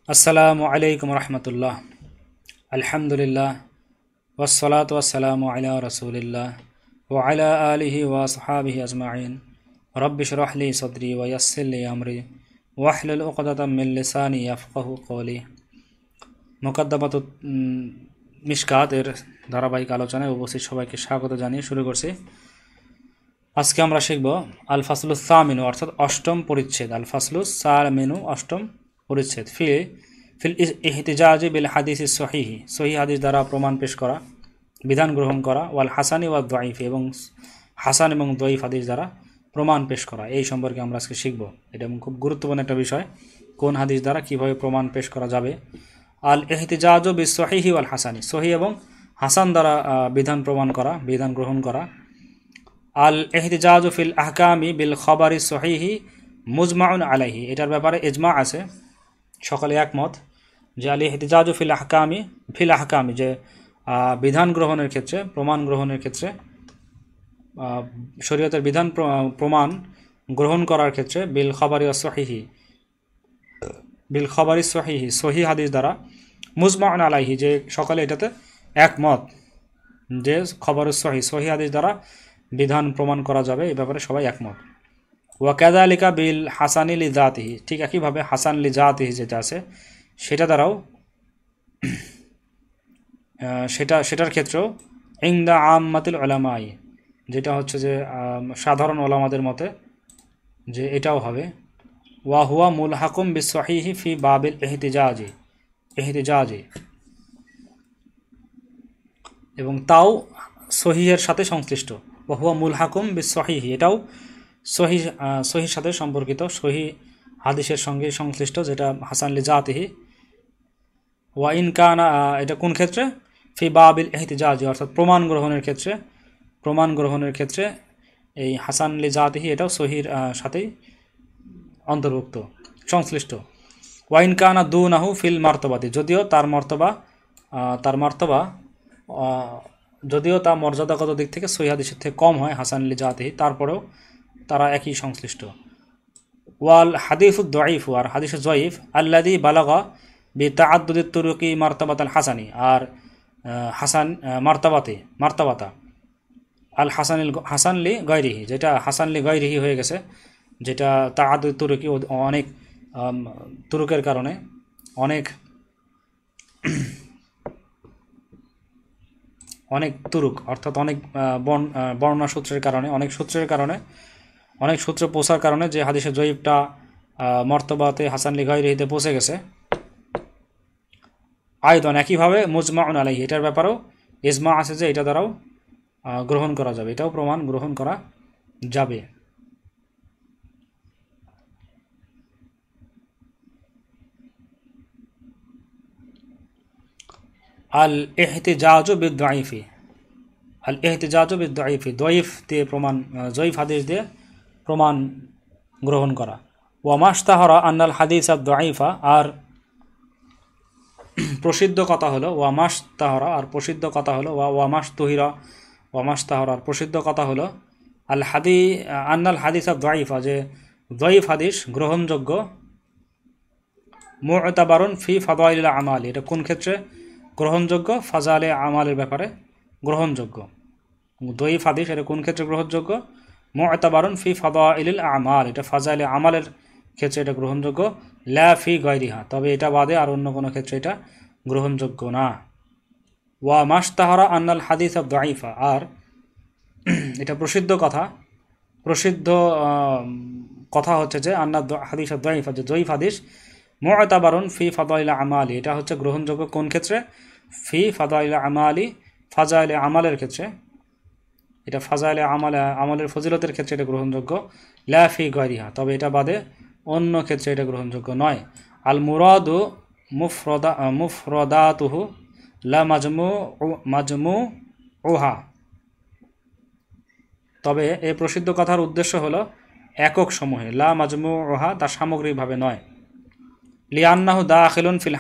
আসসালামু আলাইকুম রহমতুল্লাহ। আলহামদুলিল্লাহ ওয়াসসালাতু ওয়াসসালামু আলা রাসূলিল্লাহ ওয়া আলা আলিহি ওয়া আসহাবিহি আজমাইন। রব্বি শরহ লি সদরি ওয়া ইয়াসসির লি আমরি ওয়াহলুল উকদাতাম মিন লিসানি ইয়াফকাহু কওলি। মুকদ্দমাতুত মিশকাত এর ধারাবাহিক আলোচনায় উপস্থিত সবাইকে স্বাগত জানিয়ে শুরু করছি। আজকে আমরা শিখব আল ফাসলুস সামিনু অর্থাৎ অষ্টম পরিচ্ছেদ। আল ফাসলুস সামিনু অষ্টম পরিচ্ছেদ। ফিল ইহতিজাজি বিল হাদিসি সহিহি, সহি হাদিস দ্বারা প্রমাণ পেশ করা, বিধান গ্রহণ করা, ওয়াল হাসানি ওয়াল দাইফ, এবং হাসান এবং দইফ হাদিস দ্বারা প্রমাণ পেশ করা। এই সম্পর্কে আমরা আজকে শিখব। এটা খুব গুরুত্বপূর্ণ একটা বিষয়, কোন হাদিস দ্বারা কিভাবে প্রমাণ পেশ করা যাবে। আল ইহতিজাজু বিস সহিহি ওয়াল হাসানি, সহি এবং হাসান দ্বারা বিধান প্রমাণ করা, বিধান গ্রহণ করা। আল ইহতিজাজু ফিল আহকামি বিল খবরি সহিহি মুজমাউন আলাইহি, এটার ব্যাপারে ইজমা আছে, সকলে একমত যে আল ইহতিজাজু ফিল আহকামি যে বিধান গ্রহণের ক্ষেত্রে, প্রমাণ গ্রহণের ক্ষেত্রে, শরীয়তের বিধান প্রমাণ গ্রহণ করার ক্ষেত্রে বিল খবরি সহিহি, সহি হাদিস দ্বারা, মুজমাউন আলাইহি যে সকলে এটাতে একমত যে খবর সহি হাদিস দ্বারা বিধান প্রমাণ করা যাবে, এই ব্যাপারে সবাই একমত। ওয়াকাযালিকা বিল হাসানি লিজাতিহি, ঠিক একইভাবে হাসান লিজাতিহি যেটা আছে সেটা দ্বারাও, সেটার ক্ষেত্রেও ইনদা আম্মাতিল উলামাই, যেটা হচ্ছে যে সাধারণ ওলামাদের মতে যে এটাও হবে। ওয়া হুয়া মুলহাকুম বিস সহিহি ফি বাবিল ইহতিজাজি, এবং তাও সহিহের সাথে সংশ্লিষ্ট। ওয়া হুয়া মুলহাকুম বিস সহিহি, এটাও সহির সাথে সম্পর্কিত, সহি হাদিসের সঙ্গে সংশ্লিষ্ট, যেটা হাসান লিজাতিহি। ওয়া ইন কানা, এটা কোন ক্ষেত্রে? ফি বাবিল ইহতিজাজি, অর্থাৎ প্রমাণ গ্রহণের ক্ষেত্রে এই হাসান লিজাতিহি এটাও সহির সাথেই অন্তর্ভুক্ত, সংশ্লিষ্ট। ওয়া ইন কানা দুনাহু ফিল মারতাবাতি, যদিও তার মর্যাদাগত দিক থেকে সহি হাদিসের থেকে কম হয় হাসান লিজাতিহি, তারপরেও তারা একই সংশ্লিষ্ট। ওয়াল হাদিসুদ দাঈফ, আর হাদিসুদ দাঈফ আল্লাযী বালাগা বিতাআদ্দুদিত তুরুকি মারতাবাতাল হাসানি, আর হাসান মারতাবাতা আল হাসান লি গায়রিহি, যেটা হাসান লি গায়রিহি হয়ে গেছে, যেটা তাআদ্দুদিত তুরুকি, অনেক তুরুকের কারণে, অনেক তুরুক অর্থাৎ অনেক বর্ণনা সূত্রের কারণে, অনেক সূত্র পৌঁছার কারণে যে হাদিসের জয়ীফটা মর্তবাতে হাসান লি গায়রিহিতে পৌঁছে গেছে। আয়দন একইভাবে মুজমাউন আলাইহি, এটার ব্যাপারেও ইজমা আছে যে এটা দ্বারাও গ্রহণ করা যাবে, এটাও প্রমাণ গ্রহণ করা যাবে। আল ইহতিজাজু বিদ-দাঈফি, দয়ীফ দিয়ে প্রমাণ, জয়ীফ হাদিস দিয়ে প্রমাণ গ্রহণ করা। ওয়া মাশতাহারা আন্নাল হাদিস আদ-দাঈফা, আর প্রসিদ্ধ কথা হলো প্রসিদ্ধ কথা হলো আন্নাল হাদিস আদ-দাঈফা, যে দয়ীফ হাদিস গ্রহণযোগ্য, মু'তাবারুন ফি ফাদাইলিল আমাল, এটা কোন ক্ষেত্রে গ্রহণযোগ্য? ফাজাইলে আমালের ব্যাপারে গ্রহণযোগ্য। দয়ীফ হাদিস এটা কোন ক্ষেত্রে গ্রহণযোগ্য? মু'তাবারুন ফি ফাদাইলিল আমাল, এটা ফাজাইলে আমালের ক্ষেত্রে এটা গ্রহণযোগ্য। লা ফি গায়রিহা, তবে এটা বাদে আর অন্য কোনো ক্ষেত্রে এটা গ্রহণযোগ্য না। ওয়া মাশতাহারা আন্নাল হাদিস আদ-দাঈফা, আর এটা প্রসিদ্ধ হচ্ছে যে আন্নাল হাদিস আদ-দাঈফা, যে দয়ীফ হাদিস, মু'তাবারুন ফি ফাদাইল আমালি, এটা হচ্ছে গ্রহণযোগ্য কোন ক্ষেত্রে? ফি ফাদাইল আমালি, ফাজাইলে আমালের ক্ষেত্রে, এটা ফাজাইলে আমলের ফজিলতের ক্ষেত্রে এটা গ্রহণযোগ্য। লা ফি গায়রিহা, তবে এটা বাদে অন্য ক্ষেত্রে এটা গ্রহণযোগ্য নয়। আল মুরাদু মুফরাদাতুহু লা মাজমুউহা, তবে এই প্রসিদ্ধ কথার উদ্দেশ্য হলো একক সমূহে, লা মাজমুউহা তা সামগ্রিকভাবে নয়। লিআন্নাহু দাখিলুন ফিল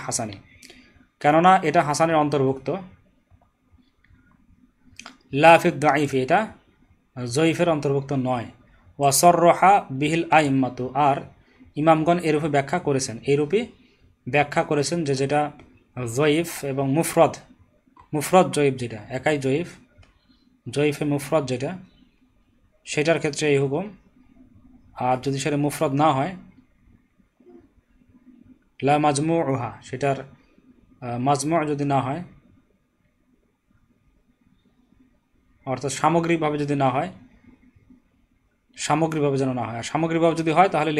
হাসানি, কেননা এটা হাসানের অন্তর্ভুক্ত। লা ফিদ দাঈফি, এটা জয়ীফের অন্তর্ভুক্ত নয়। ওয়া সররাহা বিহিল আইম্মাতু, আর ইমামগণ এরূপে ব্যাখ্যা করেছেন, যে যেটা জয়ীফ এবং মুফরদ জয়ীফ, যেটা একাই জয়ীফে মুফরদ যেটা, সেটার ক্ষেত্রে এই হুকুম। আর যদি সেটা মুফরদ না হয়, লা মাজমুউহা, সেটার মাজমু যদি না হয়, অর্থাৎ সামগ্রিকভাবে যদি না হয়, সামগ্রিকভাবে যেন না হয়। আর সামগ্রিকভাবে যদি হয় তাহলে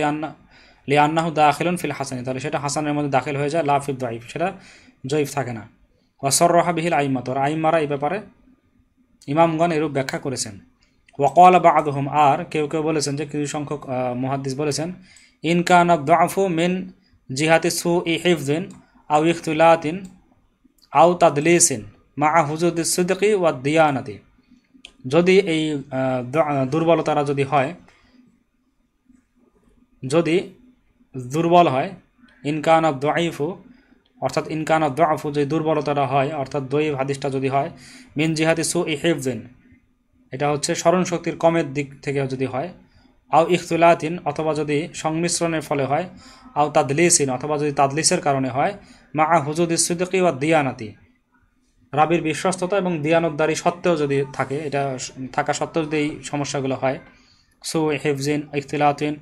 লিআন্নাহু দাখিলুন ফিল হাসানি, তাহলে সেটা হাসানের মধ্যে দাখিল হয়ে যায়, লা ফিল দাইফ, সেটা জয়ীফ থাকে না। ওয়াসররাহা বিহিল আইম্মাত, আর আইম্মারা এই ব্যাপারে ইমামগণ এরূপ ব্যাখ্যা করেছেন। ওয়াকালা বা'দুহুম, আর কেউ কেউ বলেছেন, যে কিছু সংখ্যক মুহাদ্দিস বলেছেন, ইন কানা দাফু মিন জিহাতি সুই হিফযিন আও ইখতিলাতিন আও তাদলিসিন মা হুজুদিস সিদকি ওয়াদ দিয়ানাতি, যদি এই দুর্বলতারা যদি দুর্বল হয়, ইনকানা দাইফু, অর্থাৎ ইনকানা দাফু, যদি দুর্বলতাটা হয়, অর্থাৎ দয়ীফ হাদিসটা যদি হয়, মিন জিহাতি সুই হিফযিন, এটা হচ্ছে স্মরণ শক্তির কমের দিক থেকে যদি হয়, আও ইখতিলাতিন, অথবা যদি সংমিশ্রণের ফলে হয়, আও তাদলিসিন, অথবা যদি তাদলিসের কারণে হয়, মা হুজুদিস সিদকি ওয়াদ দিয়ানাতি, রাবির বিশ্বস্ততা এবং দিয়ানতদারি সত্ত্বেও যদি থাকে, এটা থাকা সত্ত্বেও যদি এই সমস্যাগুলো হয়, সু হেফজিন ইখতিলাতিন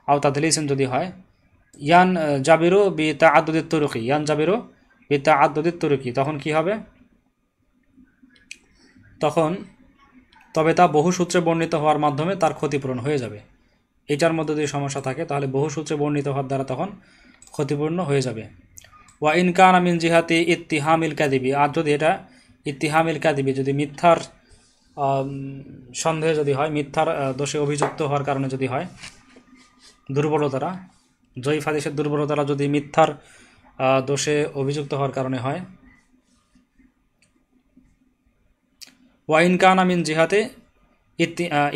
আও তাদলিসিন যদি হয়, ইয়ান জাবিরু বি তাআদ্দুদিত তুরুকি, তখন কি হবে? তবে তা বহু সূত্রে বর্ণিত হওয়ার মাধ্যমে তার ক্ষতিপূরণ হয়ে যাবে। এটার মধ্যে যদি সমস্যা থাকে তাহলে বহু সূত্রে বর্ণিত হওয়ার দ্বারা তখন ক্ষতিপূর্ণ হয়ে যাবে। ওয়া ইন কানা মিন জিহাতি ইত্তিহামিল কাযিবি, আর যদি এটা ইত্তিহামিল কাযিবি, যদি মিথ্যার সন্দেহে যদি হয়, মিথ্যার দোষে অভিযুক্ত হওয়ার কারণে যদি হয়, দুর্বলতারা, জয়ীফ হাদিসের দুর্বলতারা যদি মিথ্যার দোষে অভিযুক্ত হওয়ার কারণে হয়, ওয়া ইন কানা মিন জিহাতে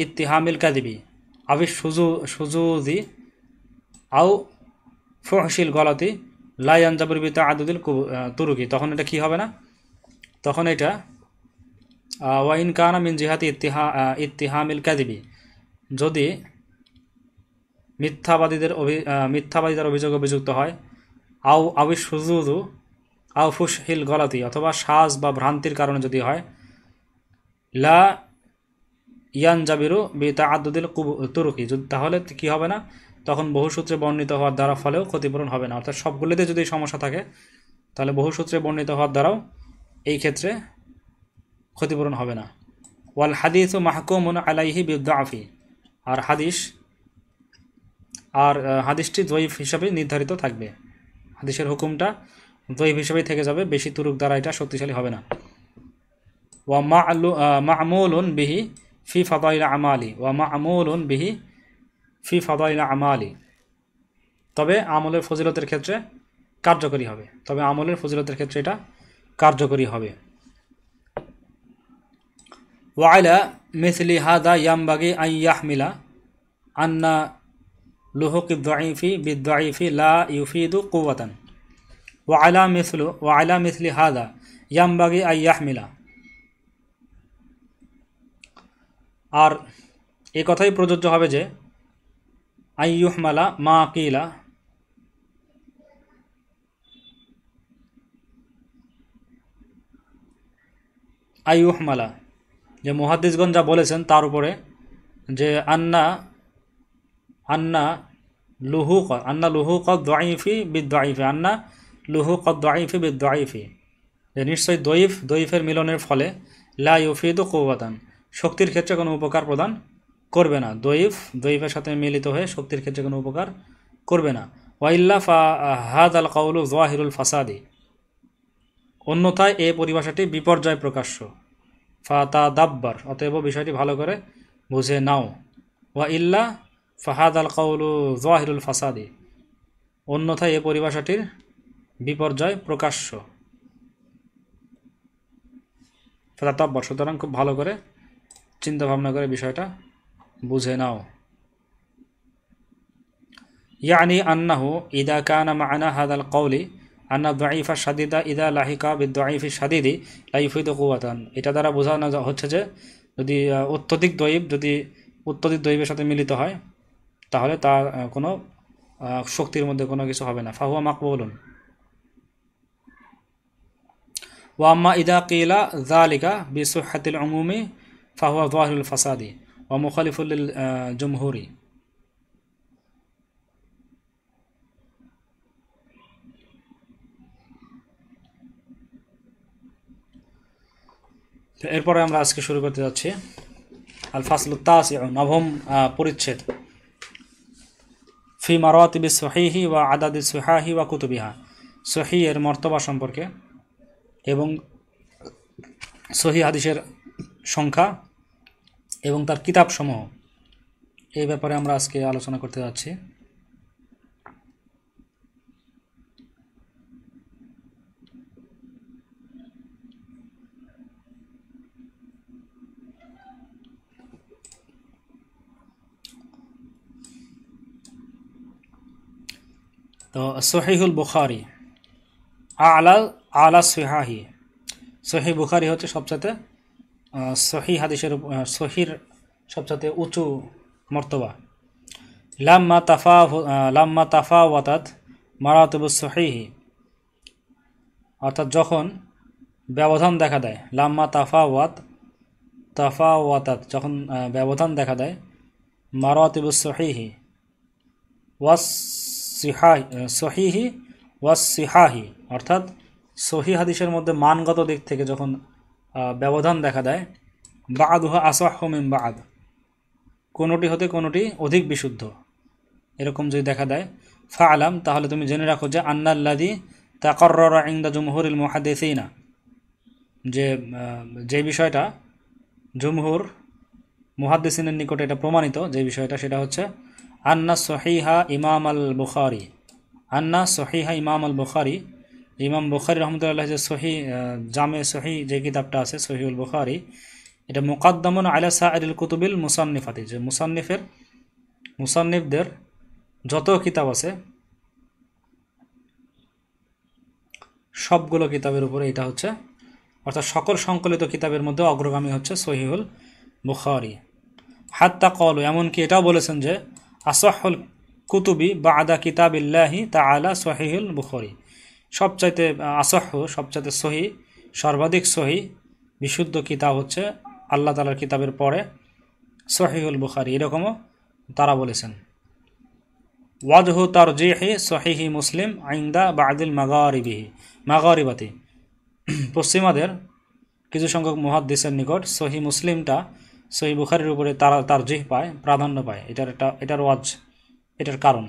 ইত্তিহামিল কাযিবি আবি সুজুজি আও ফুহশিল গলাতি লা ইয়ানজাবিরু বি তাআদ্দুদিল তুরুকি, তখন এটা কি হবে না? তখন এটা ওয়া ইন কানা মিন জিহাতি ইত্তিহামিল কাযিবি, যদি মিথ্যাবাদীদের অভিযুক্ত হয়, আবি সুজুজু আও ফুহশিল গলাতি, অথবা সাজ বা ভ্রান্তির কারণে যদি হয়, লা ইয়ানজাবিরু বি তাআদ্দুদিল তুরুকি, তাহলে কি হবে না? তখন বহু সূত্রে বর্ণিত হওয়ার দ্বারা ফলেও ক্ষতিপূরণ হবে না। অর্থাৎ সবগুলিতে যদি সমস্যা থাকে তাহলে বহু সূত্রে বর্ণিত হওয়ার দ্বারাও এই ক্ষেত্রে ক্ষতিপূরণ হবে না। ওয়াল হাদিসু মাহকুমুন আলাইহি বিদ্দাফি, আর হাদিসটি দয়ীফ হিসাবে নির্ধারিত থাকবে, হাদিসের হুকুমটা দয়ীফ হিসাবেই থেকে যাবে, বেশি তুরুক দ্বারা এটা শক্তিশালী হবে না। ওয়া মা'মুলুন বিহি ফি ফাদাইল আমালি, তবে আমলের ফজিলতের ক্ষেত্রে কার্যকরী হবে, এটা কার্যকরী হবে। ওয়া আলা মিসলি হাদা ইয়ামবাগি আন ইয়াহমিলা আন্না লুহুকি দাইফি বিদাইফি লা ইউফিদু কুওয়াতান। ওয়া আলা মিসলি হাদা ইয়ামবাগি আন ইয়াহমিলা, আর এই কথাই প্রযোজ্য হবে যে আইয়ুহমালা মা কিলা, আইয়ুহমালা, যে মুহাদ্দিসগণ যা বলেছেন তার উপরে, যে আন্না লুহুক দাইফি বিদাইফি, যে নিশ্চয়ই দয়ীফের মিলনের ফলে লা ইউফিদু কুওয়াতান, শক্তির ক্ষেত্রে কোনো উপকার প্রদান করবে না। দয়ীফের সাথে মিলিত হয়ে শক্তির ক্ষেত্রে কোনো উপকার করবে না। ওয়াইল্লা ফা হাযাল কাউলু যাহিরুল ফাসাদি, অন্যথায় এই পরিভাষাটি বিপর্যয় প্রকাশ্য। ফাতাদাব্বার, অতএব বিষয়টি ভালো করে বুঝে নাও। ওয়া ইল্লা ফাহাদাল কাউলু যাহিরুল ফাসাদি, অন্যথায় এই পরিভাষাটির বিপর্যয় প্রকাশ্য। ফাতাদাব্বার, সুতরাং খুব ভালো করে চিন্তা ভাবনা করে বিষয়টা বুঝে নাও। ইয়ানি আন্নাহু ইদা কানা মা'না হাযাল কওলি আন্না দাইফা শাদীদা ইদা লাহিকা বিদাইফি শাদীদি লা ইউফিদু কুওয়াতান, এটা দ্বারা বোঝানো হচ্ছে যে যদি অত্যধিক দয়ীফের সাথে মিলিত হয় তাহলে তা কোনো শক্তির মধ্যে কোনো কিছু হবে না, ফাহুয়া মাকবুলুন। ওয়া আম্মা ইদা কিলা যালিকা বিসিহহাতিল উমুমি ফাহুয়া যাহিরুল ফাসাদি ওয়া মুখালিফুল লিল জুমহুরি। এরপরে আমরা আজকে শুরু করতে যাচ্ছি আল ফাসলুত তাসিউ, নবম পরিচ্ছেদ, ফি মারাতিবিস সহিহি ওয়া আদাদিস সিহাহি ওয়া কুতুবিহা, সহিহ এর মর্তবা সম্পর্কে এবং সহিহ হাদিসের সংখ্যা এবং তার কিতাবসমূহ, এই ব্যাপারে আমরা আজকে আলোচনা করতে যাচ্ছি। তো সহিহুল বুখারী আলা সিহাহি, সহিহ বুখারী হচ্ছে সবচেয়ে সহিহ হাদিসের সহির সবচেয়ে উঁচু মর্তবা। লাম্মা তাফাওয়াতাত মারাতিবুস সহিহি, অর্থাৎ যখন ব্যবধান দেখা দেয়, লাম্মা তাফাওয়াতাত যখন ব্যবধান দেখা দেয়, মারাতিবুস সহিহি সহিহি ওয়াস সিহাহি, অর্থাৎ সহিহ হাদিসের মধ্যে মানগত দিক থেকে যখন ব্যবধান দেখা দেয়, বা'দুহা আসাহহু মিন বা'দ, কোনোটি হতে কোনোটি অধিক বিশুদ্ধ, এরকম যদি দেখা দেয়, ফা'লাম, তাহলে তুমি জেনে রাখো যে আন্নাল্লাযী তাকাররারা ইনদা জুমহুরিল মুহাদ্দিসিনা, যে বিষয়টা জুমহুর মুহাদ্দিসিনের নিকটে এটা প্রমাণিত, যে বিষয়টা সেটা হচ্ছে আন্না সহিহা ইমাম আল বুখারী, ইমাম বুখারী রহমতুল্লাহ যে সহিহ জামে সহিহ যে কিতাবটা আছে সহিহুল বুখারী, এটা মুকাদ্দামুন আলা সাইরিল কুতুবিল মুসান্নিফাতি, যে মুসান্নিফদের যত কিতাব আছে সবগুলো কিতাবের উপরে এটা হচ্ছে, অর্থাৎ সকল সংকলিত কিতাবের মধ্যে অগ্রগামী হচ্ছে সহিহুল বুখারী। হাত্তা ক্বালু, এমনকি এটাও বলেছেন যে আসাহুল কুতুবি বা'দা কিতাবিল্লাহি তাআলা সহিহুল বুখারী, সবচাইতে আসাহু, সবচাইতে সহি, সর্বাধিক সহি বিশুদ্ধ কিতাব হচ্ছে আল্লাহ তাআলার কিতাবের পরে সহিহুল বুখারী, এরকমও তারা বলেছেন। ওয়াজহু তারজিহি সহিহি মুসলিম ইনদা বা'দিল মাগারিবাতি, পশ্চিমাদের কিছু সংখ্যক মুহাদ্দিসের নিকট সহি মুসলিমটা সহি বুখারীর উপরে তারা তারজিহ পায়, প্রাধান্য পায়, এটার কারণ।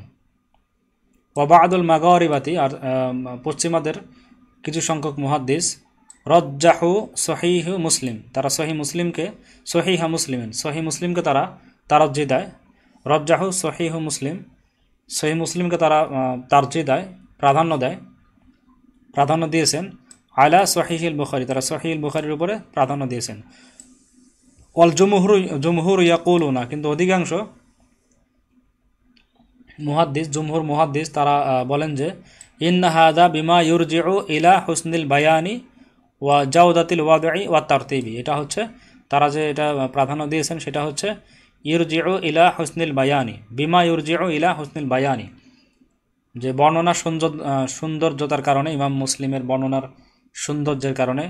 ওয়াবাদুল মাগারিবাতি, আর পশ্চিমাদের কিছু সংখ্যক মুহাদ্দিস রজ্জাহু সহিহ মুসলিম, তারা সহি মুসলিমকে তারা তারজ্জিহ দেয়, রজ্জাহু সহিহ মুসলিমকে তারা তারজ্জিহ দেয়, প্রাধান্য দিয়েছেন আলা সহিহুল বুখারী, তারা সহিহুল বুখারীর উপরে প্রাধান্য দিয়েছেন। ওয়াল জুমহুর ইয়াকুলুনা, কিন্তু অধিকাংশ জুমহুর মুহাদ্দিস তারা বলেন যে ইন্না হাযা বিমা ইউরজিউ ইলা হুসনিল বায়ানি ওয়া জাওদাতিল ওয়াদঈ ওয়া তারতিবি, এটা হচ্ছে তারা যে এটা প্রাধান্য দিয়েছেন সেটা হচ্ছে ইউরজিউ ইলা হুসনিল বায়ানি, বিমা ইউরজিউ ইলা হুসনিল বায়ানি, যে বর্ণনা সৌন্দর্যতার কারণে, ইমাম মুসলিমের বর্ণনার সৌন্দর্যের কারণে,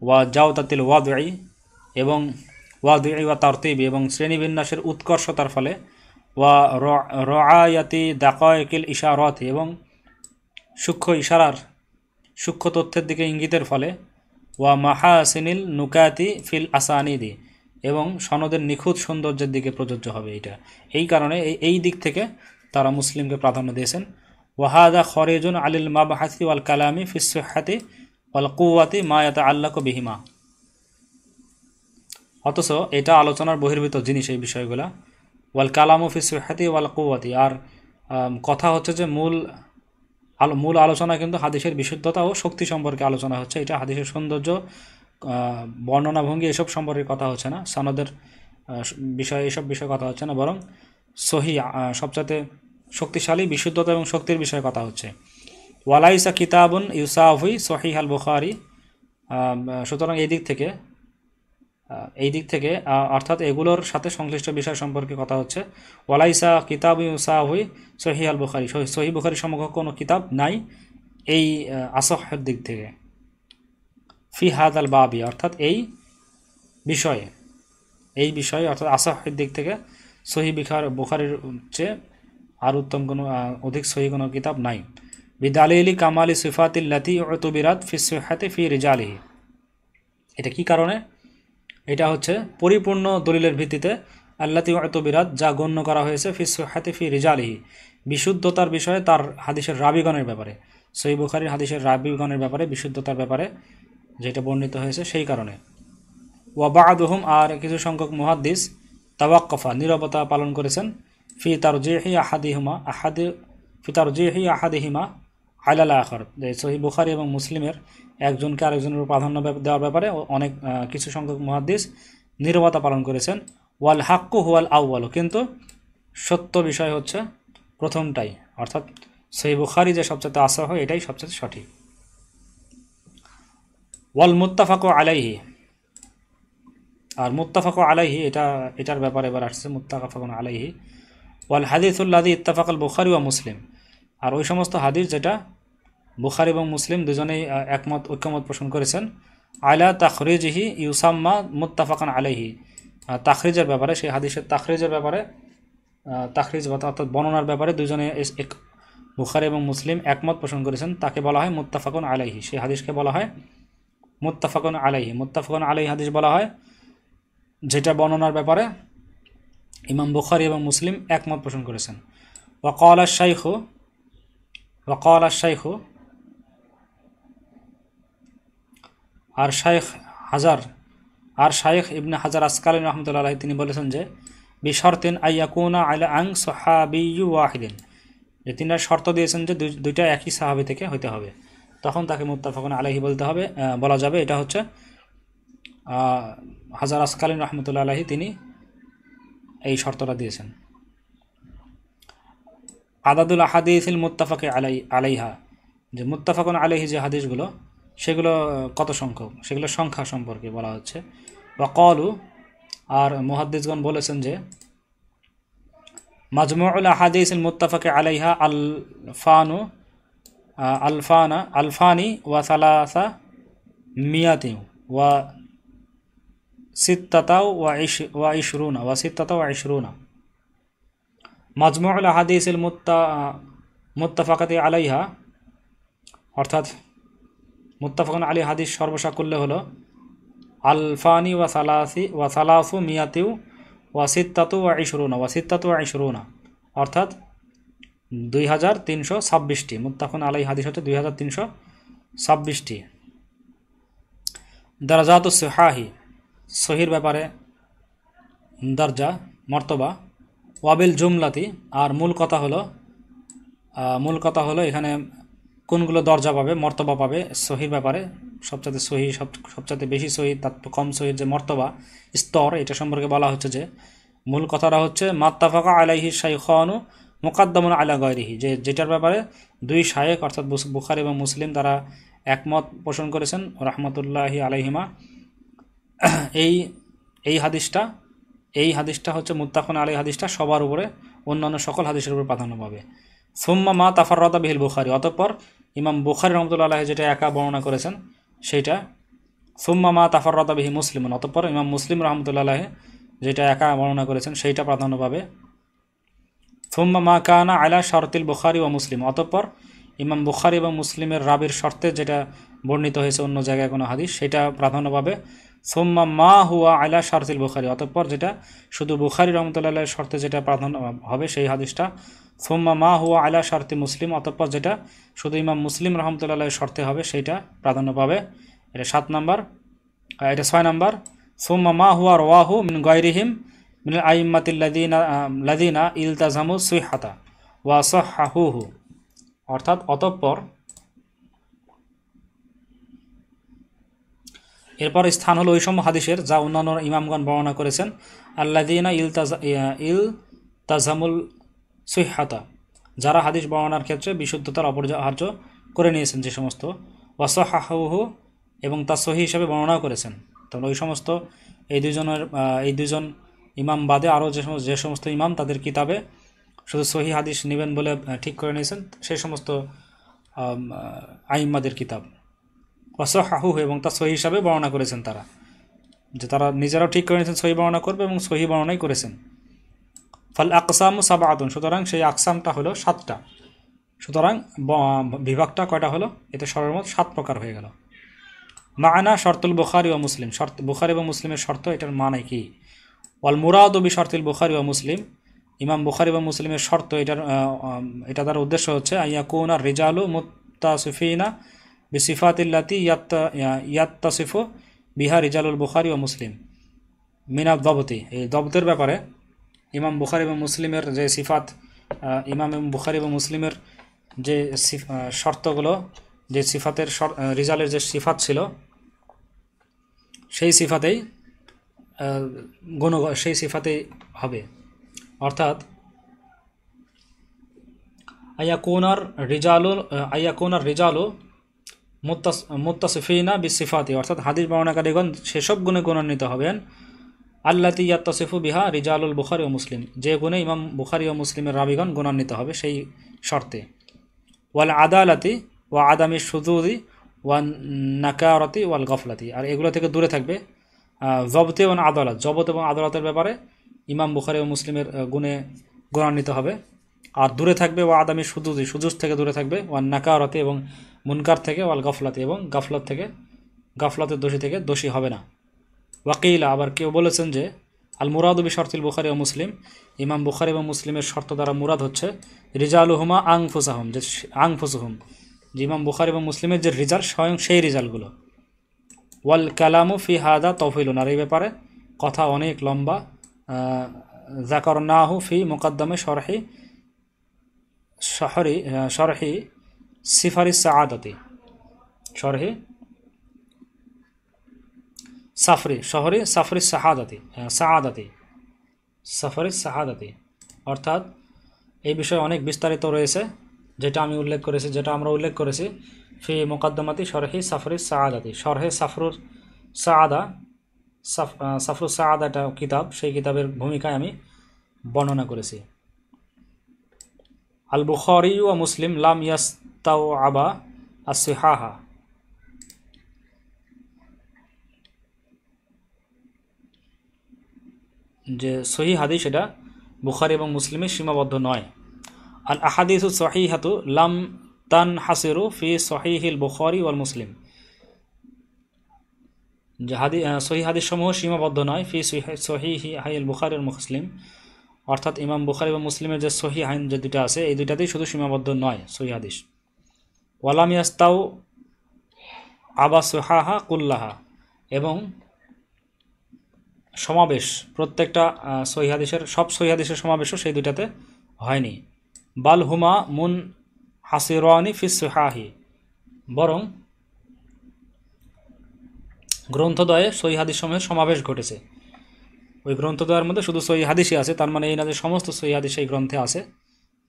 ওয়া জাওদাতিল ওয়াদঈ এবং ওয়া তারতিবি, এবং শ্রেণীবিন্যাসের উৎকর্ষতার ফলে, ওয়া রআয়াতি দাকায়কিল ইশারাত, এবং সূক্ষ্ম তথ্যের দিকে ইঙ্গিতের ফলে, ওয়া মাহাসিনিল নুকাতি ফিল আসানিদি, এবং সনদের নিখুঁত সৌন্দর্যের দিকে প্রযোজ্য হবে এটা, এই কারণে এই দিক থেকে তারা মুসলিমকে প্রাধান্য দিয়েছেন। ওয়াহাদা খরিজুন আলিল মাবহাসি ওয়াল কালামি ফিস সিহহাতি ওয়াল কুওয়াতি মা ইয়াতাআল্লাকু বিহিমা, অথচ এটা আলোচনার বহির্ভূত জিনিস এই বিষয়গুলা। ওয়াল কালামু ফিস সিহহাতি ওয়াল কুওয়াতি, আর কথা হচ্ছে যে মূল আলোচনা কিন্তু হাদিসের বিশুদ্ধতা ও শক্তি সম্পর্কে আলোচনা হচ্ছে, এটা হাদিসের সৌন্দর্য, বর্ণনা ভঙ্গি এসব সম্পর্কে কথা হচ্ছে না, সনদের বিষয়ে এসব বিষয়ে কথা হচ্ছে না, বরং সহি সবচেয়ে শক্তিশালী বিশুদ্ধতা এবং শক্তির বিষয়ে কথা হচ্ছে। ওয়ালাইসা কিতাবুন ইউসাফি সহিহ আল বুখারী, সুতরাং এই দিক থেকে এই দিক থেকে অর্থাৎ এগুলোর সাথে সংশ্লিষ্ট বিষয় সম্পর্কে কথা হচ্ছে। ওয়ালাইসা কিতাব ইউসাহুই সহিহ আল বুখারী, সহিহ বুখারী সমকক্ষ কোনো কিতাব নাই এই আসহের দিক থেকে। ফি হাদাল বাবি, অর্থাৎ এই বিষয়ে অর্থাৎ আসহের দিক থেকে সহিহ বুখারীর চেয়ে আর উত্তম কোনো অধিক সহিহ কোনো কিতাব নাই। বিদালিলি কামালি সিফাতিল্লাতি উতুবিরাত ফি সিহহাতি ফি রিজালিহি, এটা কি কারণে? এটা হচ্ছে পরিপূর্ণ দলিলের ভিত্তিতে আল্লাতি উতুবিরাত, যা গণ্য করা হয়েছে ফি সিহহাতি ফি রিজালিহি, বিশুদ্ধতার বিষয়ে তার হাদিসের রাবিগণের ব্যাপারে, সহিহ বুখারীর হাদিসের রাবিগণের ব্যাপারে, বিশুদ্ধতার ব্যাপারে যেটা বর্ণিত হয়েছে সেই কারণে। ওয়া বা'দুহুম, আর কিছু সংখ্যক মুহাদ্দিস তাওয়াক্কুফা, নীরবতা পালন করেছেন, ফি তারজিহি আহাদিহিমা আলাল আখর, সহিহ বুখারী এবং মুসলিমের একজনকে আরেকজনের উপর প্রাধান্য দেওয়ার ব্যাপারে অনেক কিছু সংখ্যক মুহাদ্দিস নীরবতা পালন করেছেন। ওয়াল হাক্কু হুয়াল আউয়াল, কিন্তু সত্য বিষয় হচ্ছে প্রথমটাই, অর্থাৎ সহিহ বুখারী যে সবচেয়ে আসহ, এটাই সবচেয়ে সঠিক। ওয়াল মুত্তাফাকু আলাইহি, আর মুত্তাফাকু আলাইহি এটার ব্যাপারে এবার আসছে মুত্তাফাকুন আলাইহি। ওয়াল হাদিসুল্লাযী ইত্তাফাকাল বুখারী ওয়া মুসলিম, আর ওই সমস্ত হাদিস যেটা বুখারী এবং মুসলিম দুজনেই ঐক্যমত পোষণ করেছেন। আলা তাখরিজিহি ইউসাম্মা মুত্তাফাকান আলাইহি, তাখরিজের ব্যাপারে, সেই হাদিসের তাখরিজের ব্যাপারে, তাখরিজ অর্থাৎ বর্ণনার ব্যাপারে দুজনে বুখারী এবং মুসলিম একমত পোষণ করেছেন, তাকে বলা হয় মুত্তাফাকুন আলাইহি, সেই হাদিসকে বলা হয় মুত্তাফাকুন আলাইহি। মুত্তাফাকুন আলাইহি হাদিস বলা হয় যেটা বর্ণনার ব্যাপারে ইমাম বুখারী এবং মুসলিম একমত পোষণ করেছেন। ওয়াকাল আশ-শাইখু, আর শাইখ ইবনে হাজার আসকালানী রাহমাতুল্লাহি আলাইহি তিনি বলেছেন যে বিশর্তিন আইয়াকুনা আলা আন সাহাবিয়্যু ওয়াহিদিন, যে তিনি শর্ত দিয়েছেন যে দুইটা একই সাহাবী থেকে হইতে হবে, তখন তাকে মুত্তাফাকুন আলাইহি বলা যাবে। এটা হচ্ছে হাজার আসকালানী রাহমাতুল্লাহি আলাইহি তিনি এই শর্তটা দিয়েছেন। আদাদুল আহাদিসিল মুত্তাফাকি আলাইহা, যে মুত্তাফাকুন আলাইহি যে হাদিসগুলো সেগুলো কত সংখ্যক, সেগুলো সংখ্যা সম্পর্কে বলা হচ্ছে। ওয়াকালু, আর মুহাদ্দিসগণ বলেছেন যে মাজমুউল আহাদিসিল মুত্তাফাকি আলাইহা আলফানি ওয়া সালাসা মিয়াতি ওয়া সিত্তাতাও ওয়া ইশরুনা। মাজমুউল আহাদিসিল মুত্তাফাকাতি আলাইহা, অর্থাৎ মুত্তাফাকুন আলাইহি হাদিস সর্বসাকুল্যে হলো আলফানি ওয়া সালাসু মিয়াতিউ ওয়া সিত্তাতু ওয়া ইশরুনা, অর্থাৎ 2326টি। মুত্তাফাকুন আলাইহি হাদিস হচ্ছে 2326টি। দারাজাতুস সিহাহি, সহির ব্যাপারে দরজা মর্তবা। ওয়াবিল জুমলাতি, আর মূল কথা হলো এখানে কোনগুলো দরজা পাবে, মর্তবা পাবে সহির ব্যাপারে, সবচাইতে বেশি সহি, তার কম সহির যে মর্তবা স্তর, এটা সম্পর্কে বলা হচ্ছে যে মূল কথাটা হচ্ছে মাত্তাফাকা আলাইহি শাইখানু মুকাদ্দামুন আলা গায়রিহি, যেটার ব্যাপারে দুই শায়েখ অর্থাৎ বুখারী এবং মুসলিম তারা একমত পোষণ করেছেন রাহমাতুল্লাহি আলাইহিমা। এই হাদিসটা হচ্ছে মুত্তাফাকুন আলাইহি হাদিসটা সবার উপরে, অন্যান্য সকল হাদিসের উপর প্রাধান্য পাবে। সুম্মা মা তাফাররাদা বিহিল বুখারী, অতঃপর ইমাম বুখারী রাহমাতুল্লাহি আলাইহি যেটা একা বর্ণনা করেছেন সেইটা। সুম্মা মা তাফাররাদা বিহি মুসলিম, অতঃপর ইমাম মুসলিম রাহমাতুল্লাহি আলাইহি যেটা একা বর্ণনা করেছেন সেইটা প্রাধান্য পাবে। সুম্মা মা কানা আলা শারতিল বুখারী ওয়া মুসলিম, অতঃপর ইমাম বুখারী এবং মুসলিমের রাবির শর্তে যেটা বর্ণিত হয়েছে অন্য জায়গায় কোনো হাদিস, সেটা প্রাধান্য পাবে। সুম্মা মা হুয়া আলা শারতিল বুখারী, অতঃপর যেটা শুধু বুখারী রাহমাতুল্লাহি আলাইহির শর্তে যেটা প্রাধান্য হবে সেই হাদিসটা। সুম্মা মা হুয়া আলা শারতি মুসলিম, অতঃপর যেটা শুধু ইমাম মুসলিম রাহমাতুল্লাহি আলাইহির শর্তে হবে সেইটা প্রাধান্য পাবে। এটা 7 নাম্বার। এটা 6 নাম্বার। সুম্মা মা হুয়া রাওয়াহু মিন গায়রিহিম মিন আইম্মাতিল লাযিনা ইলতাজামু সিহহাতা ওয়া সাহহাহুহু, অর্থাৎ অতঃপর এরপর স্থান হলো ওই সব হাদিসের যা অন্যান্য ইমামগণ বর্ণনা করেছেন। আল্লাযিনা ইলতাজামুল সিহহাতা, যারা হাদিস বর্ণনার ক্ষেত্রে বিশুদ্ধতার অপরিহার্য করে নিয়েছেন যে সমস্ত, ওয়া সাহহাহুহু, এবং তা সহিহ হিসেবে বর্ণনা করেছেন। তখন ওই সমস্ত এই দুজন ইমাম বাদে আরও যে সমস্ত ইমাম তাদের কিতাবে শুধু সহি হাদিস নেবেন বলে ঠিক করে নিয়েছেন সেই সমস্ত আইম্মাদের কিতাব ওয়াসহাহু, এবং তা সহি হিসাবে বর্ণনা করেছেন তারা, যে তারা নিজেরাও ঠিক করে নিয়েছেন সহি বর্ণনা করবে এবং সহি বর্ণনাই করেছেন। ফাল আকসামু সাবআতুন, সুতরাং সেই আকসামটা হলো 7টা। সুতরাং বিভাগটা কয়টা হলো? এতে সর্বমোট 7 প্রকার হয়ে গেল। মা'না শর্তুল বুখারী ও মুসলিম, বুখারী এবং মুসলিমের শর্ত, এটার মানে কি? ওয়াল মুরাদু বি শর্তুল বুখারী ও মুসলিম, ইমাম বুখারী এবং মুসলিমের শর্ত, এটা তার উদ্দেশ্য হচ্ছে আইয়াকুনা রিজালু মুত্তাসিফিনা বিসিফাতিল্লাতি ইয়াত্তাসিফু বিহা রিজালুল বুখারী ও মুসলিম মিনা দবতি। এই দবতের ব্যাপারে ইমাম বুখারী এবং মুসলিমের যে সিফাত, ইমাম বুখারী এবং মুসলিমের যে শর্তগুলো, যে সিফাতের রিজালের যে সিফাত ছিল সেই সিফাতেই সেই সিফাতেই হবে। অর্থাৎ আইয়াকুনার রিজালু মুত্তাসিফিনা বিসিফাতি, অর্থাৎ হাদিস বর্ণনাকারীগণ সেসব গুণে গুণান্বিত হবেন আল্লাতি ইয়াত্তাসিফু বিহা রিজালুল বুখারী ও মুসলিম, যে গুণে ইমাম বুখারী ও মুসলিমের রাবিগণ গুণান্বিত হবে সেই শর্তে। ওয়াল আদালাতি ওয়া আদামি শুযুযি ওয়া নাকারাতি ওয়াল গাফলাতি, আর এগুলো থেকে দূরে থাকবে। জবত এবং আদালত, জবত এবং আদালতের ব্যাপারে ইমাম বুখারী ও মুসলিমের গুণে গুণান্বিত হবে। আর দূরে থাকবে ওয়া আদামি শুযুযি, শুযুজ থেকে দূরে থাকবে, ওয়া নাকারাতি এবং মুনকার থেকে, ওয়াল গাফলাতি এবং গাফলাতের দোষী থেকে দোষী হবে না। ওয়াকিলা, আবার কেউ বলেছেন যে আল মুরাদু বি শর্তুল বুখারী ও মুসলিম, ইমাম বুখারী এবং মুসলিমের শর্ত দ্বারা মুরাদ হচ্ছে রিজালুহুমা আনফুসাহুম, যে আনফুসুহুম, যে ইমাম বুখারী এবং মুসলিমের যে রিজাল স্বয়ং সেই রিজালগুলো। ওয়াল কালামু ফি হাদা তফিলুন, আর এই ব্যাপারে কথা অনেক লম্বা। যাকারনাহু ফি মুকদ্দমে শরহি সিফারিস সাআদাতি, শরহি সাফরি সাহাদাতি, অর্থাৎ এই বিষয়ে অনেক বিস্তারিত রয়েছে, যেটা আমরা উল্লেখ করেছি ফি মুকদ্দমাতি শরহি সাফরি সাআদাতি, শরহে সাফরুস সাআদা একটা কিতাব, সেই কিতাবের ভূমিকায় আমি বর্ণনা করেছি। আল বুখারী ওয়া মুসলিম লাম ইয়াস্তাওআবা as-সিহাহা, যে সহি হাদিস এটা বুখারী এবং মুসলিমে সীমাবদ্ধ নয়। আল আহাদিসু সহিহাতু লাম তানহাসিরু ফি সহিহিল বুখারী ওয়াল মুসলিম, যে সহি হাদিস সমূহ সীমাবদ্ধ নয় ফি সহিহি হাইল বুখারী ওয়াল মুসলিম, অর্থাৎ ইমাম বুখারী এবং মুসলিমের যে সহি আইন যে দুটো আছে এই দুইটাতেই শুধু সীমাবদ্ধ নয় সহি হাদিস। ওয়ালাম ইয়াস্তাউ আবা সুহাহা কুল্লাহা, এবং সমাবেশ প্রত্যেকটা সহি হাদিসের সব সহি হাদিসের সমাবেশও সেই দুইটাতে হয়নি। বাল হুমা মুন হাসিরানি ফি সুহাহি, বরং গ্রন্থদ্বয়ে সহি হাদিস সমূহের সমাবেশ ঘটেছে। ওই গ্রন্থদ্বয়ের মধ্যে শুধু সহি হাদিসই আছে, তার মানে এই না যে সমস্ত সহি হাদিস এই গ্রন্থে আছে,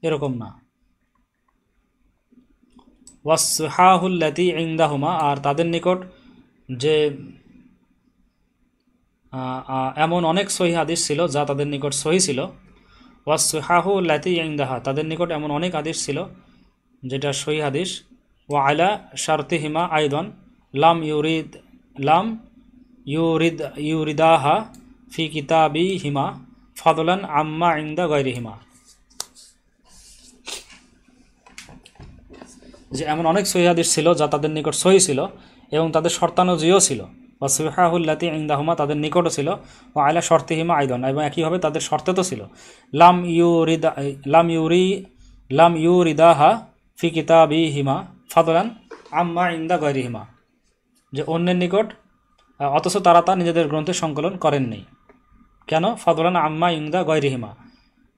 এরকম না। ওয়াসহাহুল্লাতি ইনদাহুমা, আর তাদের নিকট যে এমন অনেক সহি হাদিস ছিল যা তাদের নিকট সহি ছিল। ওয়াসহাহুল্লাতি ইনদাহা, তাদের নিকট এমন অনেক হাদিস ছিল যেটা সহি হাদিস। ওয়া আলা শারতিহিমা আইদান লাম ইউরিদাহা ফি কিতাবিহিমা ফাদলান আম্মা ইনদা গায়রিহিমা, যে এমন অনেক সহি হাদিস ছিল যা তাদের নিকট সহি ছিল এবং তাদের শর্তানুযায়ীও ছিল। বা সুহাহুল্লাতি ইনদাহুমা, তাদের নিকটও ছিল। ও আলা শর্তিহিমা আইদান, এবং একইভাবে তাদের শর্তে তো ছিল। লাম ইউরিদাহা ফি কিতাবিহিমা ফাদলান আম্মা ইনদা গায়রিহিমা, যে অন্যের নিকট, অথচ তারা তা নিজেদের গ্রন্থে সংকলন করেননি। কেন? ফাদলান আম্মা ইনদা গায়রিহিমা,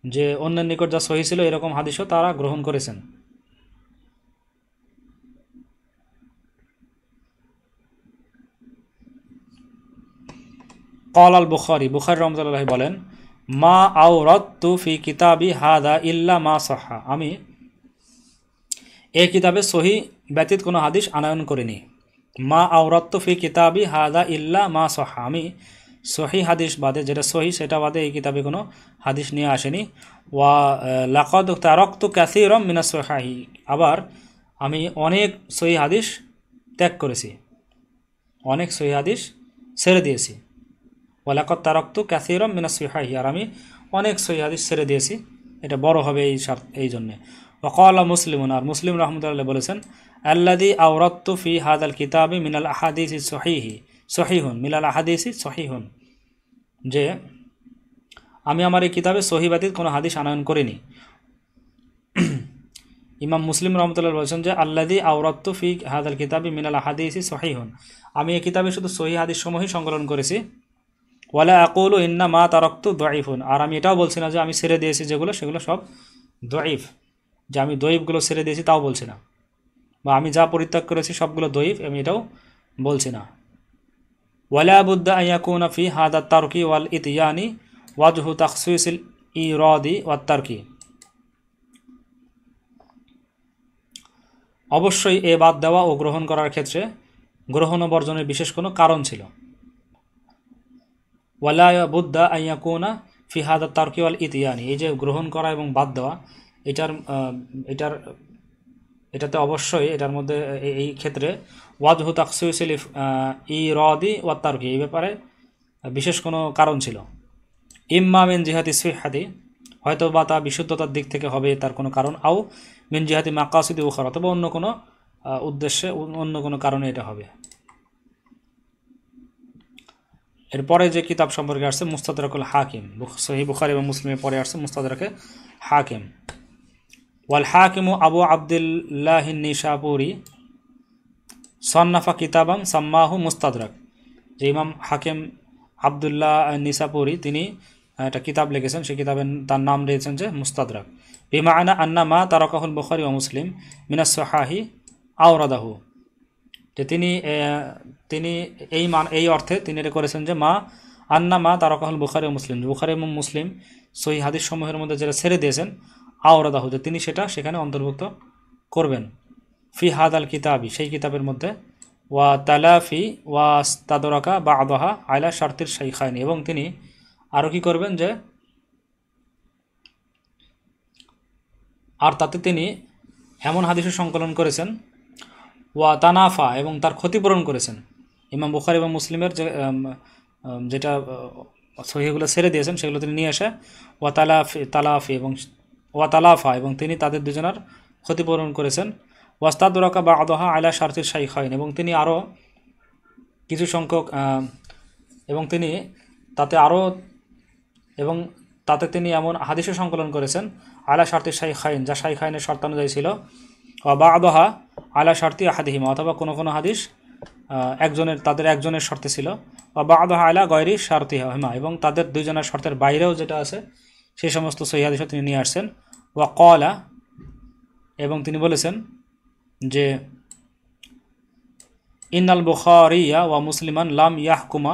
যে অন্যের নিকট যা সহি ছিল এরকম হাদিসও তারা গ্রহণ করেছেন। ক্বাল আল বুখারী, বুখারী রাহমাতুল্লাহ বলেন, মা আওরাদতু ফি কিতাবি হাদা ইল্লা মা সাহহা, আমি এই কিতাবে সহি ব্যতীত কোনো হাদিস আনয়ন করিনি। মা আওরাদতু ফি কিতাবি হাদা ইল্লা মা সাহহা, আমি সহি হাদিস বাদে, যেটা সহি সেটা বাদে এই কিতাবে কোনো হাদিস নিয়ে আসেনি। ওয়া লাকাদ তারাকতু কাসীরাম মিনাস সহিহি, আবার আমি অনেক সহি হাদিস ত্যাগ করেছি, অনেক সহি হাদিস ছেড়ে দিয়েছি। ওয়া লাকাদ তারাকতু কাসীরাম মিনাস সহিহি, আর আমি অনেক সহি হাদিস ছেড়ে দিয়েছি, এটা বড় হবে এই জন্যে। ওয়াকালা মুসলিমুন, আর মুসলিম রহমতুল্লাহ বলেছেন, আল্লাযী আওরাদতু ফি হাদাল কিতাবি মিনাল আহাদিসি সহিহুন মিনাল আহাদিসি সহিহুন, যে আমি আমার এই কিতাবে সহি ব্যতীত কোনো হাদিস আনয়ন করিনি। ইমাম মুসলিম রহমতুল্লাহ বলেছেন যে আল্লাযী আওরাদতু ফি হাদাল কিতাবি মিনাল আহাদিসি সহিহুন, আমি এই কিতাবে শুধু সহি হাদিস সমূহই সংকলন করেছি। ওয়ালা আকুলু ইন্না মা তারাকতু দাঈফুন, আর আমি এটাও বলছি না যে আমি ছেড়ে দিয়েছি যেগুলো সেগুলো সব দাঈফ, যে আমি দঈফগুলো ছেড়ে দিয়েছি তাও বলছি না, বা আমি যা পরিত্যাগ করেছি সবগুলো দঈফ, আমি এটাও বলছি না। ওয়ালা বুদ্দা আন ইয়াকুনা ফি হাদা তারকি ওয়াল ইতিয়ানি ওয়াজহু তাখসিসিল ইরাদি ওয়াত তারকি, অবশ্যই এ বাদ দেওয়া ও গ্রহণ করার ক্ষেত্রে গ্রহণ ও বর্জনের বিশেষ কোনো কারণ ছিল। ওয়ালা বুদ্দা আন ইয়াকুনা ফি হাদা তারকি ওয়াল ইতিয়ানি, এই যে গ্রহণ করা এবং বাদ দেওয়া, এটাতে অবশ্যই এটার মধ্যে এই ক্ষেত্রে ওয়াজহু তাখসিসিল ইরাদি ওয়াত তারকি, এই ব্যাপারে বিশেষ কোনো কারণ ছিল। ইম্মা মিন জিহাতি সিহহাতি, হয়তো বা তা বিশুদ্ধতার দিক থেকে হবে তার কোনো কারণ, আও মিন জিহাতি মাকাসিদি উখরা, অথবা অন্য কোনো উদ্দেশ্যে অন্য কোনো কারণে এটা হবে। এরপরে যে কিতাব সম্পর্কে আসছে মুস্তাদরাকুল হাকিম, সহিহ বুখারী এবং মুসলিমের পরে আসছে মুস্তাদরাকে হাকিম। ওয়াল হাকিমু আবু আবদুল্লাহ নিশাপুরি সন্নাফা কিতাবাম সাম্মাহু মুস্তাদরাক, যে ইমাম হাকিম আবদুল্লাহ নিসাপুরি তিনি একটা কিতাব লিখেছেন, সেই কিতাবের তার নাম দিয়েছেন যে মুস্তাদরাক। বিমাআনা আন্না মা তারাকাহুল বুখারী ওয়া মুসলিম মিনাস সহাহি আওরাদাহু, যে তিনি এই অর্থে তিনি এটা করেছেন যে মা আন্না মা তারাকাহুল বুখারী ওয়া মুসলিম, বুখারী এবং মুসলিম সহিহ হাদিস সমূহের মধ্যে যেটা ছেড়ে দিয়েছেন, আওরাদাহু, যে তিনি সেটা সেখানে অন্তর্ভুক্ত করবেন। ফি হাদাল কিতাবি, সেই কিতাবের মধ্যে, ওয়া তালাফি ওয়া স্তাদরাকা বা'দাহা আলা শারতির শাইখাইনি, এবং তিনি আরও কি করবেন যে আর তাতে তিনি এমন হাদিসের সংকলন করেছেন, ওয়া তানাফা, এবং তার ক্ষতিপূরণ করেছেন। ইমাম বুখারী এবং মুসলিমের যেটা সহিহগুলো ছেড়ে দিয়েছেন সেগুলো তিনি নিয়ে এসে ওয়া তালাফা, এবং তিনি তাদের দুজনের ক্ষতিপূরণ করেছেন। ওয়াস্তাদরাকা বা'দাহা আলা শারতির শাইখাইন, এবং তিনি আরও কিছু সংখ্যক এবং তিনি তাতে এমন হাদিসের সংকলন করেছেন আলা শারতির শাইখাইন, যা শাইখাইনের শর্তানুযায়ী ছিল। ওয়া বা'দাহা আলা শারতি আহাদিহিমা, অথবা কোনো কোনো হাদিস তাদের একজনের শর্তে ছিল। ওয়া বা'দাহা আলা গয়রি শারতিহিমা, এবং তাদের দুইজনের শর্তের বাইরেও যেটা আছে সেই সমস্ত সহিহ হাদিসও তিনি নিয়ে আসছেন। ওয়া ক্বালা, এবং তিনি বলেছেন যে ইন্নাল বুখারিয়া ওয়া মুসলিমান লাম ইয়াহকুমা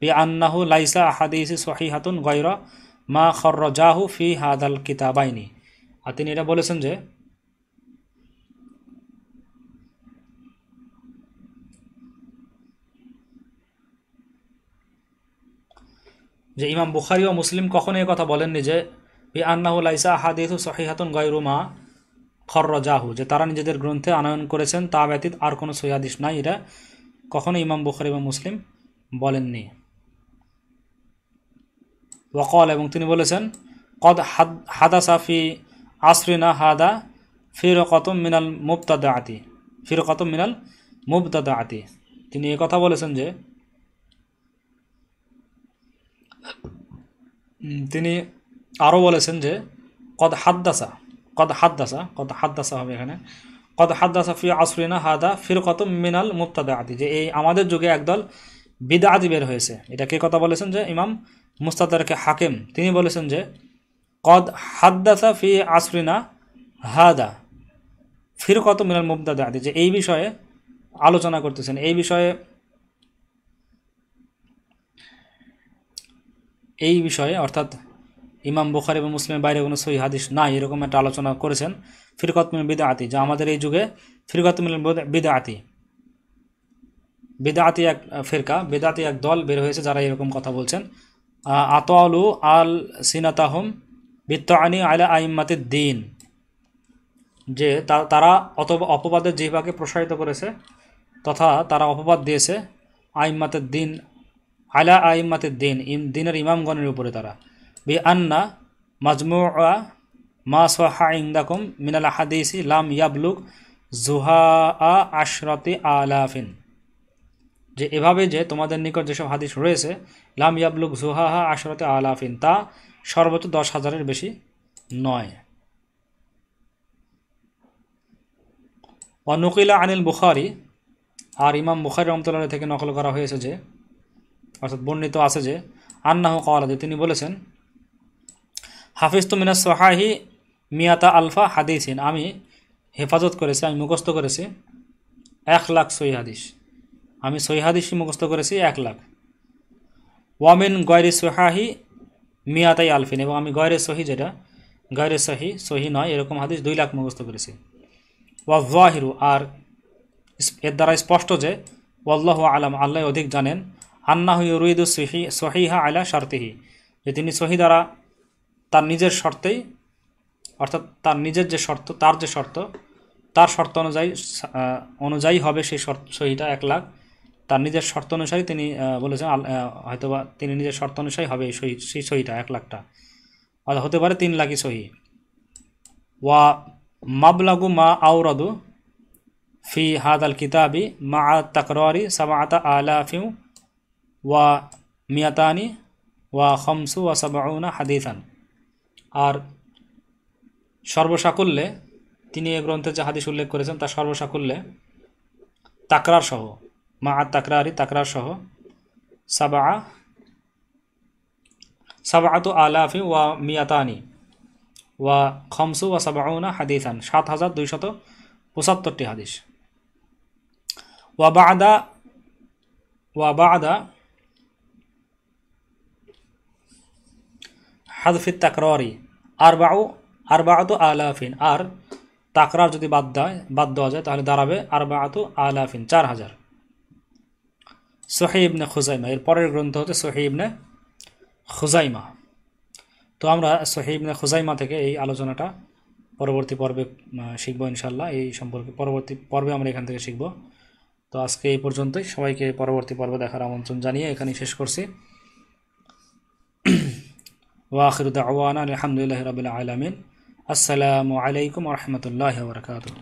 বিআন্নাহু লাইসা আহাদিসি সহিহাতুন গায়রা মা খাররাজাহু ফি হাদাল কিতাবাইনি, আর তিনি এটা বলেছেন যে ইমাম বুখারী ও মুসলিম কখনো এই কথা বলেননি যে বিআন্নাহু লাইসা আহাদিসু সহিহাতুন গায়রু মা খররাজাহু, যে তারা নিজেদের গ্রন্থে আনয়ন করেছেন তা ব্যতীত আর কোনো সহিহ হাদিস নাই, এটা কখনো ইমাম বুখারী এবং মুসলিম বলেননি। ওয়াকাল, এবং তিনি বলেছেন কদ হাদাসা ফি আসরিনা হাদা ফিরকাতুম মিনাল মুবতাদাআতি, তিনি এই কথা বলেছেন যে তিনি আরও বলেছেন যে কদ হাদ্দাসা হবে এখানে, কদ হাদ্দাসা ফি আসরিনা হাদা ফিরকাতুম মিনাল মুবতাদাআতি, যে এই আমাদের যুগে একদল বিদআতি বের হয়েছে। এটা কে কথা বলেছেন? যে ইমাম মুস্তাদরাকে হাকিম, তিনি বলেছেন যে কদ হাদ্দাসা ফি আসরিনা হাদা ফিরকাতুম মিনাল মুবতাদাআতি, যে এই বিষয়ে আলোচনা করতেছেন, এই বিষয়ে অর্থাৎ ইমাম বুখারী এবং মুসলিমের বাইরে কোনো সহিহ হাদিস নাই, এরকম একটা আলোচনা করেছেন ফিরকাতুম মিনাল বিদআতি, যা আমাদের এই যুগে ফিরকাতুম মিনাল বিদআতি। বিদআতি এক ফিরকা, বিদআতি এক দল বের হয়েছে যারা এরকম কথা বলছেন। আতালু আল সিনাতাহুম বিত্তানি আলা আইম্মাতিদ দ্বীন, যে তারা অপবাদের জিহ্বাকে প্রসারিত করেছে তথা তারা অপবাদ দিয়েছে আইম্মাতের দিন, আলা আইম্মাতের দিন, দিনের ইমামগণের উপরে তারা। বি আন্না মাজমুআ মা সাহা ইনদাকুম মিনাল হাদিসি লাম ইয়াবলুগ জুহা আশরাতি আলাফিন, যে এভাবে যে তোমাদের নিকট যেসব হাদিস রয়েছে লাম ইয়াবলুগ জুহা আশরাতি আলাফিন, তা সর্বোচ্চ 10,000-এর বেশি নয়। অনুকিলা আনিল বুখারি, আর ইমাম বুখারী রাহমাতুল্লাহ থেকে নকল করা হয়েছে যে, অর্থাৎ বর্ণিত আছে যে, আন্নাহু ক্বালা, যে তিনি বলেছেন, হাফিজতু মিনাস সাহাহি মিয়াতা আলফা হাদিসিন, আমি হেফাজত করেছি, আমি মুখস্থ করেছি 1,00,000 সহি হাদিস, আমি সহি হাদিসই মুখস্থ করেছি 1,00,000। ওয়ামিন গয়রি সাহাহি মিয়াতাই আলফিন, এবং আমি গয়রে সহি, যেটা গয়রে সহি, সহি নয় এরকম হাদিস 2,00,000 মুখস্থ করেছি। ওয়াজ্জাহিরু, আর এর দ্বারা স্পষ্ট যে, ওয়াল্লাহু আলাম, আল্লাহ অধিক জানেন, আন্নাহু ইউরিদু সহিহা আলা শারতিহি, যে তিনি সহি দ্বারা তার নিজের শর্তেই, অর্থাৎ তার নিজের যে শর্ত, তার যে শর্ত, তার শর্ত অনুযায়ী হবে সেই সহিটা 1,00,000, তার নিজের শর্ত অনুসারী তিনি বলেছেন, হয়তোবা তিনি নিজের শর্ত অনুসারী হবে সেই সহিটা 1,00,000টা, অর্থাৎ হতে পারে 3,00,000ই সহি। ওয়া মাবলাগু মা আওরাদু ফি হাদাল কিতাবি মা তাকরারি 7,000 ওয়া মিয়াতানি ওয়া 75 হাদিসান, আর সর্বসাকুল্যে তিনি এ গ্রন্থে যে হাদিস উল্লেখ করেছেন তার সর্বসাকুল্যে তাকরার সহ, মা তাকরারি, তাকরার সহ 7,000 ওয়া মিয়াতানি ওয়া 75 হাদিসান, 7,275টি হাদিস। ওয়া বা'দা হাযফিত তাকরারি আরবাআতু আলাফিন, আর তাকরার যদি বাদ দেওয়া যায় তাহলে দাঁড়াবে 4,000, 4,000। সহিহ ইবনে খুজাইমা, এর পরের গ্রন্থ হচ্ছে সহিহ ইবনে খুজাইমা। তো আমরা সহিহ ইবনে খুজাইমা থেকে এই আলোচনাটা পরবর্তী পর্বে শিখব ইনশাআল্লাহ, এই সম্পর্কে পরবর্তী পর্বে আমরা এখান থেকে শিখব। তো আজকে এই পর্যন্তই, সবাইকে পরবর্তী পর্ব দেখার আমন্ত্রণ জানিয়ে এখানেই শেষ করছি। ওয়া আখিরু দাওয়ানা আলহামদুলিল্লাহি রাব্বিল আলামিন। আসসালামু আলাইকুম ওয়া রাহমাতুল্লাহি ওয়া বারাকাতুহু।